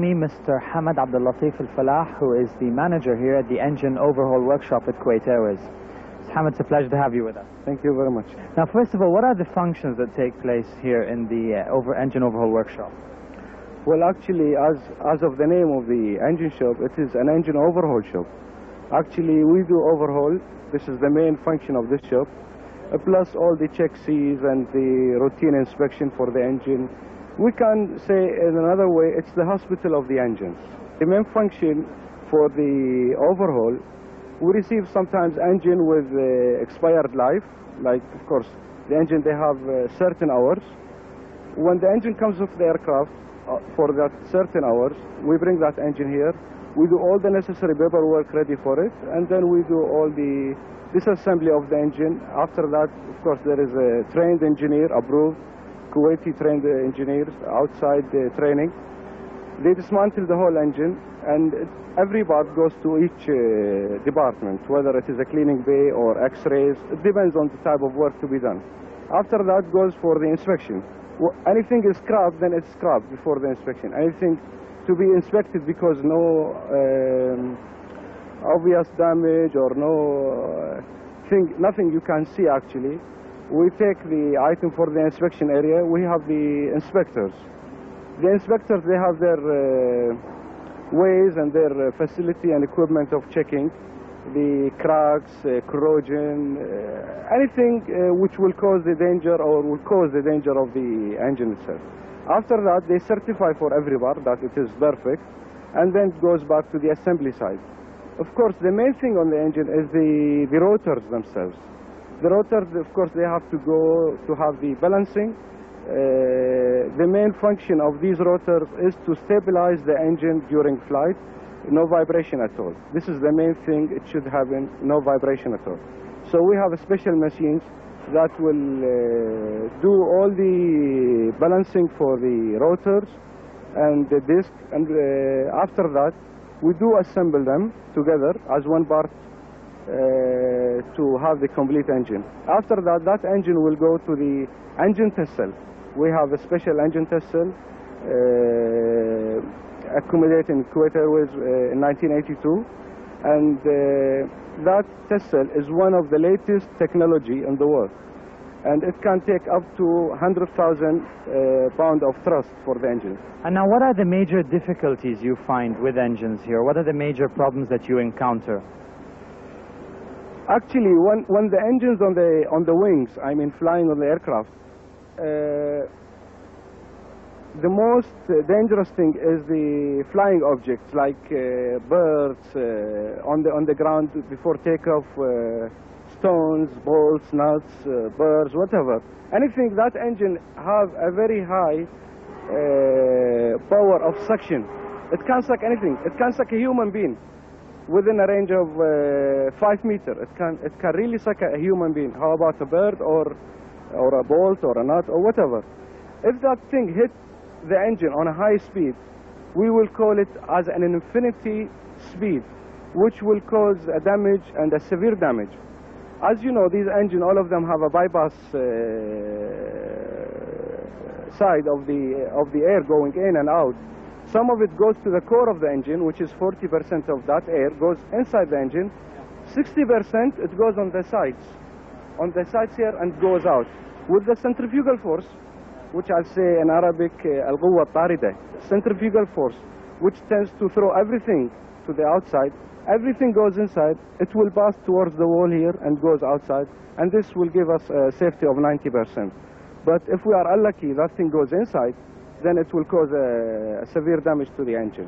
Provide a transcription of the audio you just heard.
me Mr. Hamad Abdallatif الفلاح, who is the manager here at the engine overhaul workshop at Kuwait Airways. Mr. Hamad, it's a pleasure to have you with us. Thank you very much. Now, first of all, what are the functions that take place here in the engine overhaul workshop? Well, actually, as of the name of the engine shop, it is an engine overhaul shop. Actually, we do overhaul. This is the main function of this shop, plus all the check Cs and the routine inspection for the engine. We can say in another way, it's the hospital of the engines. The main function for the overhaul, we receive sometimes engine with expired life, like of course the engine, they have certain hours. When the engine comes off the aircraft for that certain hours, we bring that engine here, we do all the necessary paperwork ready for it, and then we do all the disassembly of the engine. After that, of course, there is a trained engineer, approved Kuwaiti trained engineers outside training. They dismantle the whole engine, and every part goes to each department, whether it is a cleaning bay or x-rays. It depends on the type of work to be done. After that goes for the inspection. Anything is scrapped, then it's scrapped before the inspection. Anything to be inspected because no obvious damage or nothing you can see actually. We take the item for the inspection area. We have the inspectors. The inspectors, they have their ways and their facility and equipment of checking the cracks, corrosion, anything which will cause the danger or will cause the danger of the engine itself. After that, they certify for every part that it is perfect, and then it goes back to the assembly side. Of course, the main thing on the engine is the rotors themselves. The rotors, of course, they have to go to have the balancing. The main function of these rotors is to stabilize the engine during flight, no vibration at all. This is the main thing, it should happen, no vibration at all. So we have special machines that will do all the balancing for the rotors and the disc, and after that we do assemble them together as one part to have the complete engine. After that, that engine will go to the engine test cell. We have a special engine test cell accommodated in Kuwait Airways in 1982, and that test cell is one of the latest technology in the world, and it can take up to 100,000 pounds of thrust for the engine. And now, what are the major difficulties you find with engines here? What are the major problems that you encounter? Actually, when the engine's on the wings, I mean flying on the aircraft, the most dangerous thing is the flying objects like birds on the ground before takeoff, stones, bolts, nuts, birds, whatever. Anything that engine have a very high power of suction. It can suck anything. It can suck a human being within a range of 5 meters. It can really suck a human being. How about a bird or a bolt or a nut or whatever? If that thing hit the engine on a high speed, we will call it as an infinity speed, which will cause a damage and a severe damage. As you know, these engines, all of them have a bypass side of the air going in and out. Some of it goes to the core of the engine, which is 40% of that air goes inside the engine. 60% it goes on the sides here, and goes out. With the centrifugal force, which I'll say in Arabic, al-Quwwa al-Tarida, centrifugal force, which tends to throw everything to the outside, everything goes inside, it will pass towards the wall here and goes outside, and this will give us a safety of 90%. But if we are unlucky, that thing goes inside, then it will cause a severe damage to the engine.